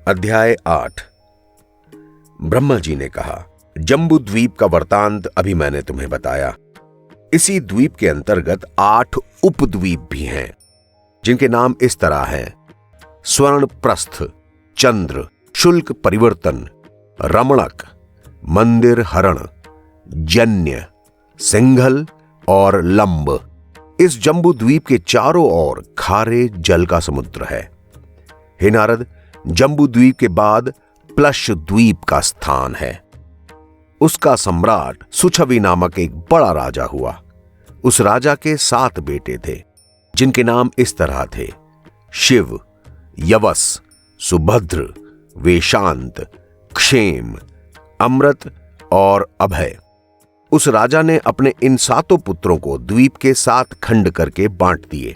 अध्याय 8। ब्रह्मा जी ने कहा, जम्बू द्वीप का वृत्तांत अभी मैंने तुम्हें बताया। इसी द्वीप के अंतर्गत 8 उपद्वीप भी हैं, जिनके नाम इस तरह हैं: स्वर्ण प्रस्थ, चंद्र, शुल्क परिवर्तन, रमणक, मंदिर हरण, जन्य, सिंघल और लंब। इस जम्बू द्वीप के चारों ओर खारे जल का समुद्र है। हे नारद, जम्बू द्वीप के बाद प्लश द्वीप का स्थान है। उसका सम्राट सुछवी नामक एक बड़ा राजा हुआ। उस राजा के 7 बेटे थे, जिनके नाम इस तरह थे: शिव, यवस, सुभद्र, वेशांत, क्षेम, अमृत और अभय। उस राजा ने अपने इन 7 पुत्रों को द्वीप के 7 खंड करके बांट दिए।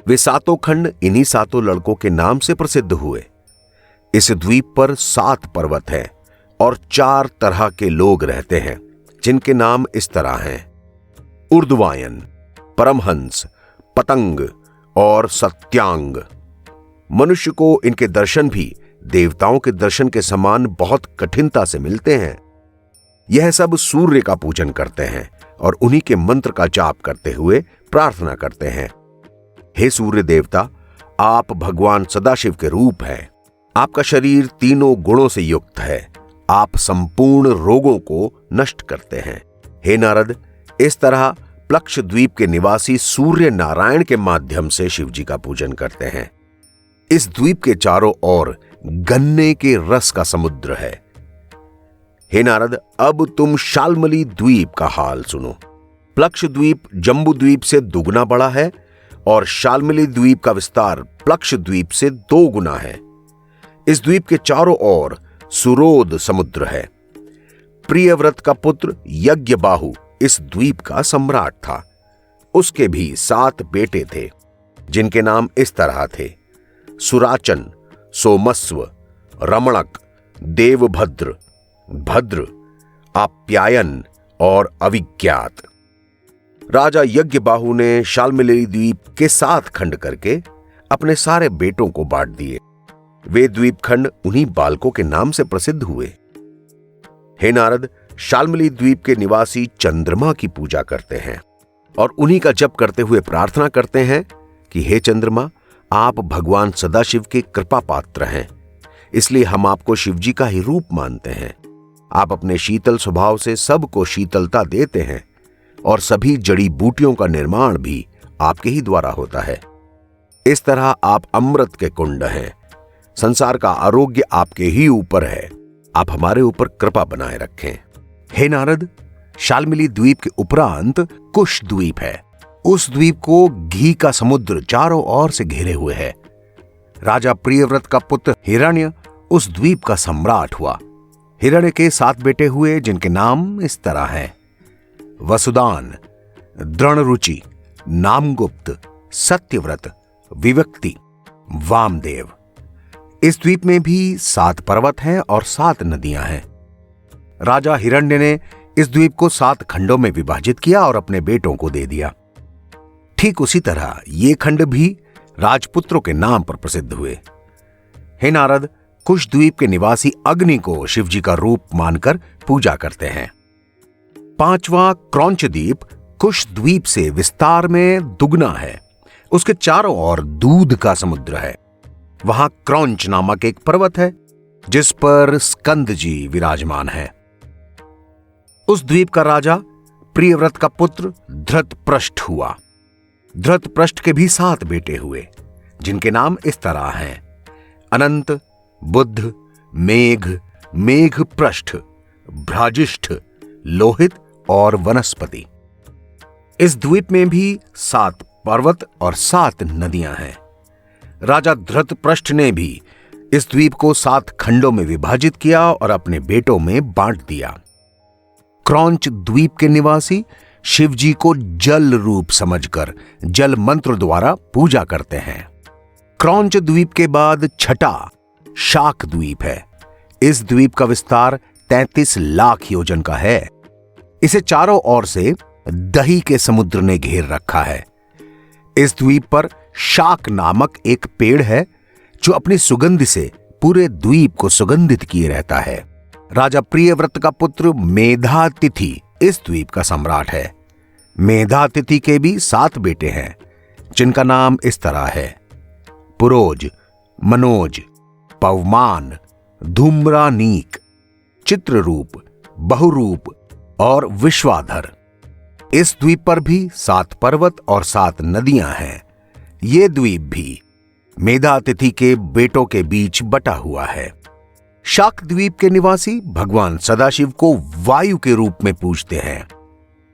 वे 7 खंड इन्हीं 7 लड़कों के नाम से प्रसिद्ध हुए। इस द्वीप पर 7 पर्वत हैं और 4 तरह के लोग रहते हैं, जिनके नाम इस तरह हैं: ऊर्ध्वायन, परमहंस, पतंग और सत्यांग। मनुष्य को इनके दर्शन भी देवताओं के दर्शन के समान बहुत कठिनता से मिलते हैं। यह सब सूर्य का पूजन करते हैं और उन्हीं के मंत्र का जाप करते हुए प्रार्थना करते हैं। हे सूर्य देवता, आप भगवान सदाशिव के रूप हैं। आपका शरीर तीनों गुणों से युक्त है। आप संपूर्ण रोगों को नष्ट करते हैं। हे नारद, इस तरह प्लक्ष द्वीप के निवासी सूर्य नारायण के माध्यम से शिव जी का पूजन करते हैं। इस द्वीप के चारों ओर गन्ने के रस का समुद्र है। हे नारद, अब तुम शाल्मली द्वीप का हाल सुनो। प्लक्ष द्वीप जम्बू द्वीप से दुगना बड़ा है और शाल्मली द्वीप का विस्तार प्लक्ष द्वीप से 2 गुना है। इस द्वीप के चारों ओर सुरोध समुद्र है। प्रियव्रत का पुत्र यज्ञबाहु इस द्वीप का सम्राट था। उसके भी 7 बेटे थे, जिनके नाम इस तरह थे: सुराचन, सोमस्व, रमणक, देवभद्र, भद्र, आप्यायन और अविज्ञात। राजा यज्ञबाहु ने शाल्मली द्वीप के 7 खंड करके अपने सारे बेटों को बांट दिए। वे द्वीप खंड उन्हीं बालकों के नाम से प्रसिद्ध हुए। हे नारद, शाल्मली द्वीप के निवासी चंद्रमा की पूजा करते हैं और उन्हीं का जप करते हुए प्रार्थना करते हैं कि हे चंद्रमा, आप भगवान सदाशिव के कृपा पात्र हैं, इसलिए हम आपको शिवजी का ही रूप मानते हैं। आप अपने शीतल स्वभाव से सबको शीतलता देते हैं और सभी जड़ी बूटियों का निर्माण भी आपके ही द्वारा होता है। इस तरह आप अमृत के कुंड हैं। संसार का आरोग्य आपके ही ऊपर है। आप हमारे ऊपर कृपा बनाए रखें। हे नारद, शाल्मली द्वीप के उपरांत कुश द्वीप है। उस द्वीप को घी का समुद्र चारों ओर से घेरे हुए है। राजा प्रियव्रत का पुत्र हिरण्य उस द्वीप का सम्राट हुआ। हिरण्य के 7 बेटे हुए, जिनके नाम इस तरह हैं: वसुदान, दृढ़रुचि, नामगुप्त, सत्यव्रत, विवक्ति, वामदेव। इस द्वीप में भी 7 पर्वत हैं और 7 नदियां हैं। राजा हिरण्य ने इस द्वीप को 7 खंडों में विभाजित किया और अपने बेटों को दे दिया। ठीक उसी तरह ये खंड भी राजपुत्रों के नाम पर प्रसिद्ध हुए। हे नारद, कुश द्वीप के निवासी अग्नि को शिवजी का रूप मानकर पूजा करते हैं। 5वां क्रौंच द्वीप कुश द्वीप से विस्तार में दुगना है। उसके चारों ओर दूध का समुद्र है। वहां क्रौंच नामक एक पर्वत है, जिस पर स्कंद जी विराजमान है। उस द्वीप का राजा प्रियव्रत का पुत्र धृतपृष्ठ हुआ। धृतपृष्ठ के भी 7 बेटे हुए, जिनके नाम इस तरह हैं: अनंत, बुद्ध, मेघ, मेघपृष्ठ, भ्राजिष्ठ, लोहित और वनस्पति। इस द्वीप में भी 7 पर्वत और 7 नदियां हैं। राजा धृतपृष्ठ ने भी इस द्वीप को 7 खंडों में विभाजित किया और अपने बेटों में बांट दिया। क्रौंच द्वीप के निवासी शिवजी को जल रूप समझकर जल मंत्र द्वारा पूजा करते हैं। क्रौंच द्वीप के बाद छठा शाक द्वीप है। इस द्वीप का विस्तार 33 लाख योजन का है। इसे चारों ओर से दही के समुद्र ने घेर रखा है। इस द्वीप पर शाक नामक एक पेड़ है जो अपनी सुगंध से पूरे द्वीप को सुगंधित किए रहता है। राजा प्रियव्रत का पुत्र मेधातिथि इस द्वीप का सम्राट है। मेधातिथि के भी 7 बेटे हैं, जिनका नाम इस तरह है: पुरोज, मनोज, पवमान, धूम्रानीक, चित्ररूप, बहुरूप और विश्वाधर। इस द्वीप पर भी 7 पर्वत और 7 नदियां हैं। ये द्वीप भी मेधातिथि के बेटों के बीच बटा हुआ है। शाक द्वीप के निवासी भगवान सदाशिव को वायु के रूप में पूजते हैं।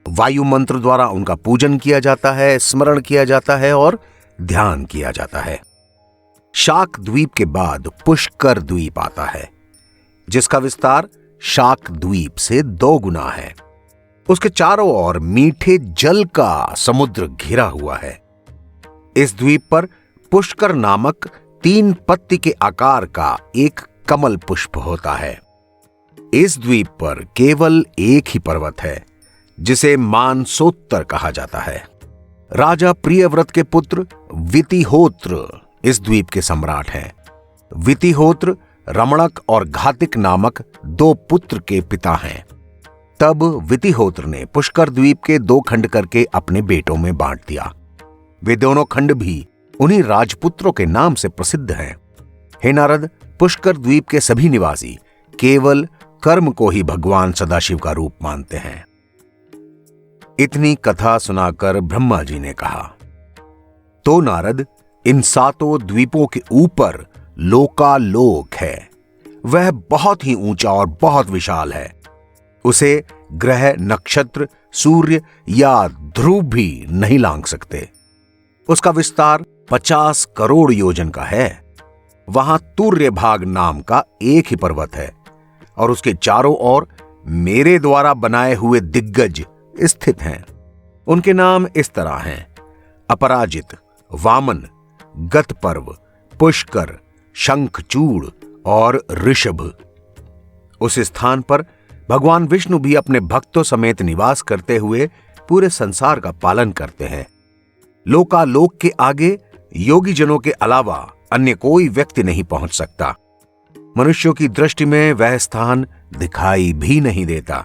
वायु मंत्र द्वारा उनका पूजन किया जाता है, स्मरण किया जाता है और ध्यान किया जाता है। शाक द्वीप के बाद पुष्कर द्वीप आता है, जिसका विस्तार शाक द्वीप से 2 गुना है। उसके चारों ओर मीठे जल का समुद्र घिरा हुआ है। इस द्वीप पर पुष्कर नामक 3 पत्ती के आकार का एक कमल पुष्प होता है। इस द्वीप पर केवल एक ही पर्वत है, जिसे मानसोत्तर कहा जाता है। राजा प्रियव्रत के पुत्र वितिहोत्र इस द्वीप के सम्राट हैं। वितिहोत्र रमणक और घातिक नामक 2 पुत्र के पिता हैं। तब वितिहोत्र ने पुष्कर द्वीप के 2 खंड करके अपने बेटों में बांट दिया। वे दोनों खंड भी उन्हीं राजपुत्रों के नाम से प्रसिद्ध हैं। हे नारद, पुष्कर द्वीप के सभी निवासी केवल कर्म को ही भगवान सदाशिव का रूप मानते हैं। इतनी कथा सुनाकर ब्रह्मा जी ने कहा, तो नारद, इन 7 द्वीपों के ध्रुव लोकालोक है। वह बहुत ही ऊंचा और बहुत विशाल है। उसे ग्रह, नक्षत्र, सूर्य या ध्रुव भी नहीं लांघ सकते। उसका विस्तार 50 करोड़ योजन का है। वहां तुर्यभाग नाम का एक ही पर्वत है और उसके चारों ओर मेरे द्वारा बनाए हुए दिग्गज स्थित हैं। उनके नाम इस तरह हैं: अपराजित, वामन, गतपर्व, पुष्कर, शंखचूड़ और ऋषभ। उस स्थान पर भगवान विष्णु भी अपने भक्तों समेत निवास करते हुए पूरे संसार का पालन करते हैं। लोकालोक के आगे योगी जनों के अलावा अन्य कोई व्यक्ति नहीं पहुंच सकता। मनुष्यों की दृष्टि में वह स्थान दिखाई भी नहीं देता,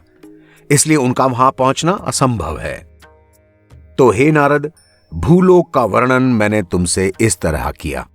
इसलिए उनका वहां पहुंचना असंभव है। तो हे नारद, भूलोक का वर्णन मैंने तुमसे इस तरह किया।